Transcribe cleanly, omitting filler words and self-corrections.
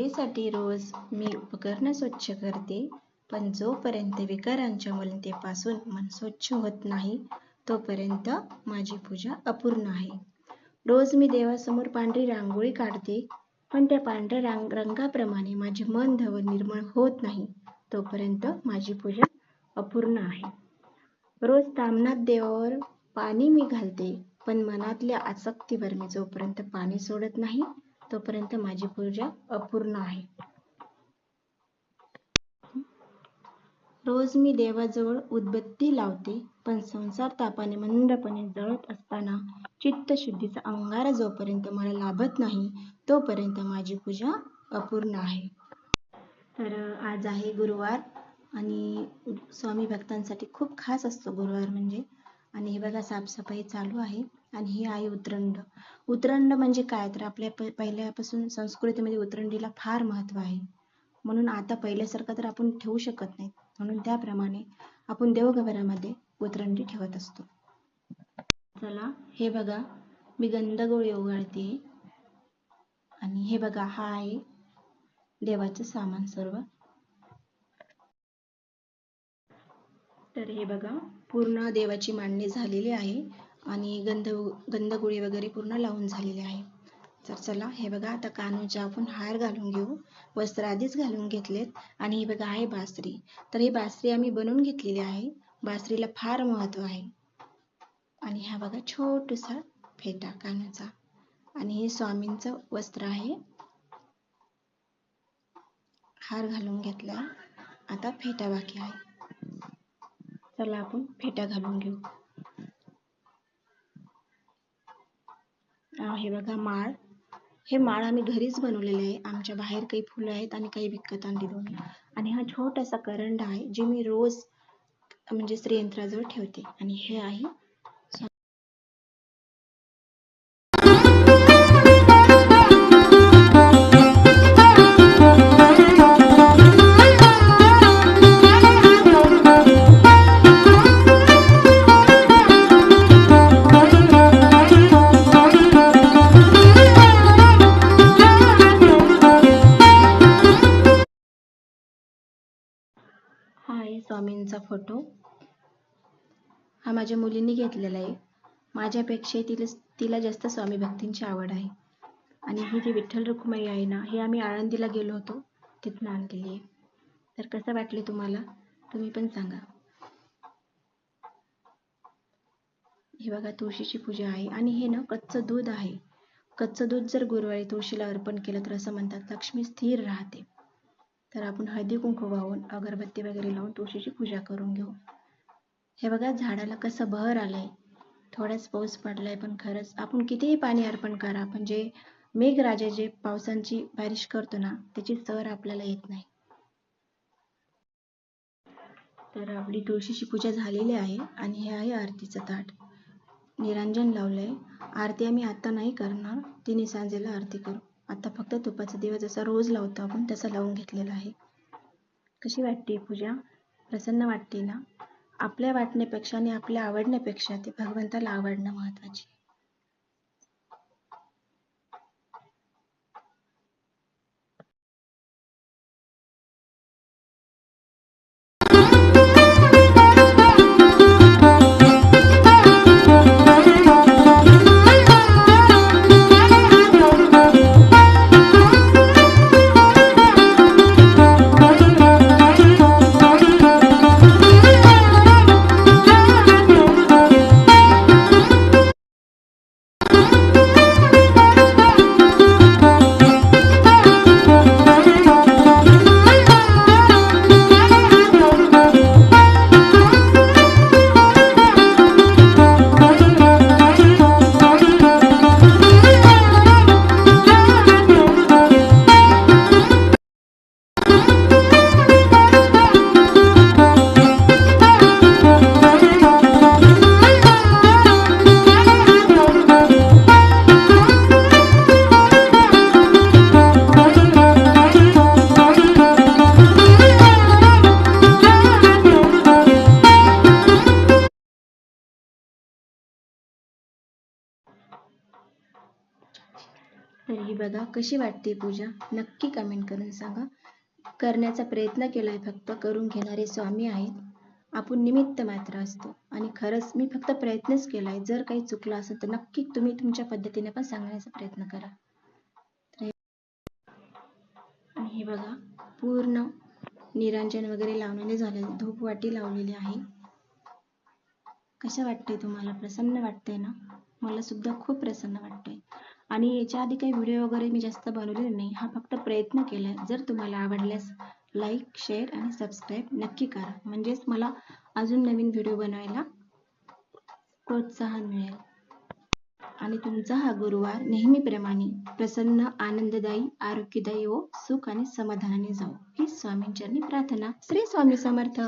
आंघोळीसाठी रोज मी उपकरणं स्वच्छ करते, पण जोपर्यंत विकारांच्या मलिनतेपासून मन स्वच्छ होत नाही, तोपर्यंत माझी पूजा अपूर्ण आहे. रोज मी देवासमोर पांढरी रांगोळी काढते, पण त्या पांढऱ्या रंगाप्रमाणे माझे मन धवन निर्मळ होत नाही, तोपर्यंत माझी पूजा अपूर्ण आहे. रोज तामनात देवावर पाणी मी घालते, पण मनातल्या आसक्तीवर मी जोपर्यंत पाणी सोडत नाही, तोपर्यंत माझी पूजा अपूर्ण आहे. रोज मी देवाजवळ उदबत्ती लावते, पण संसार तापाने मंदपणे जळत असताना चित्तशुद्धीचा अंगारा जोपर्यंत मला लाभत नाही, तोपर्यंत माझी पूजा अपूर्ण आहे. तर आज आहे गुरुवार आणि स्वामी भक्तांसाठी खूप खास असतो गुरुवार म्हणजे. आणि हे बघा साफसफाई चालू आहे. आणि ही आहे उतरंड. उतरंड म्हणजे काय, तर आपल्या पहिल्यापासून संस्कृतीमध्ये उतरंडीला फार महत्त्व आहे. म्हणून आता पहिल्यासारखं तर आपण ठेवू शकत नाही, म्हणून त्याप्रमाणे आपण देवघरामध्ये उतरंडी ठेवत असतो. चला हे बघा, मी गंधगोळी ओवाळते. आणि हे बघा, हा आहे देवाचं सामान सर्व. तर हे बघा, पूर्ण देवाची मांडणी झालेली आहे आणि गंधगोळी वगैरे पूर्ण लावून झालेली आहे. तर चला हे बघा, आता कानूचा आपण हार घालून घेऊ. वस्त्र आधीच घालून घेतलेत. आणि ही बघा आहे बासरी. तर ही बासरी आम्ही बनवून घेतलेली आहे. बासरीला फार महत्त्व आहे. आणि हा बघा छोटूसा फेटा कानाचा. आणि हे स्वामींचं वस्त्र आहे. हार घालून घेतला, आता फेटा बाकी आहे. चला आपण फेटा घालून घेऊ. हे बघा माळ. हे माळ आम्ही घरीच बनवलेले आहे. आमच्या बाहेर काही फुलं आहेत आणि काही विकत आणलेली दोन्ही. आणि हा छोटासा करंडा आहे, जे मी रोज म्हणजे श्रीयंत्राजवळ ठेवते. आणि हे आहे स्वामींचा फोटो. हा माझ्या मुलीने घेतलेला आहे. माझ्यापेक्षा तिला जास्त स्वामी भक्तींची आवड आहे. आणि ही जी विठ्ठल रुक्माई आहे ना, हे आम्ही आळंदीला गेलो होतो, तिथून आणलेली आहे. तर कसं वाटले तुम्हाला, तुम्ही पण सांगा. हे बघा तुळशीची पूजा आहे. आणि हे ना कच्चं दूध आहे. कच्चं दूध जर गुरुवारी तुळशीला अर्पण केलं तर असं म्हणतात लक्ष्मी स्थिर राहते. तर आपण हळदी कुंकू वाहून अगरबत्ती वगैरे लावून तुळशीची पूजा करून घेऊ. हे बघा झाडाला कसं बहर आलंय. थोडाच पाऊस पडलाय, पण खरंच आपण कितीही पाणी अर्पण करा, पण जे मेघराजा जे पावसांची बारिश करतो ना, त्याची सर आपल्याला येत नाही. तर आपली तुळशीची पूजा झालेली आहे. आणि हे आहे आरतीचं ताट. निरांजन लावलंय. आरती आम्ही आता नाही करणार, 3 सांजेला आरती करू. आता फक्त तुपाचा दिवा जसा रोज लावतो आपण तसा लावून घेतलेला आहे. कशी वाटते पूजा, प्रसन्न वाटते ना. आपल्या वाटण्यापेक्षा आणि आपल्या आवडण्यापेक्षा ते भगवंताला आवडणं महत्त्वाचे. बघा कशी वाटते पूजा, नक्की कमेंट करून सांगा. करण्याचा प्रयत्न केलाय, फक्त करून घेणारे स्वामी आहेत. आपण निमित्त मात्र असतो आणि खरंच मी फक्त प्रयत्नच केलाय. जर काही चुकलं असेल तर नक्की तुम्ही तुमच्या पद्धतीने पण सांगण्याचा प्रयत्न करा. आणि हे बघा पूर्ण निरांजन वगैरे लावलेले झाले, धूपवाटी लावलेली आहे. कसं वाटतंय तुम्हाला? प्रसन्न वाटतंय ना? मला सुद्धा खूप प्रसन्न वाटतंय. आणि याच्या आधी काही व्हिडिओ वगैरे मी जास्त बनवलेले नाही, हा फक्त प्रयत्न केलाय. जर तुम्हाला आवडल्यास लाईक, शेअर आणि सबस्क्राईब नक्की करा, म्हणजेच मला अजून नवीन व्हिडिओ बनवायला प्रोत्साहन मिळेल. आणि तुमचा हा गुरुवार नेहमीप्रमाणे प्रसन्न, आनंददायी, आरोग्यदायी व सुख आणि समाधानाने जाओ ही स्वामींचरणी प्रार्थना. श्री स्वामी समर्थ.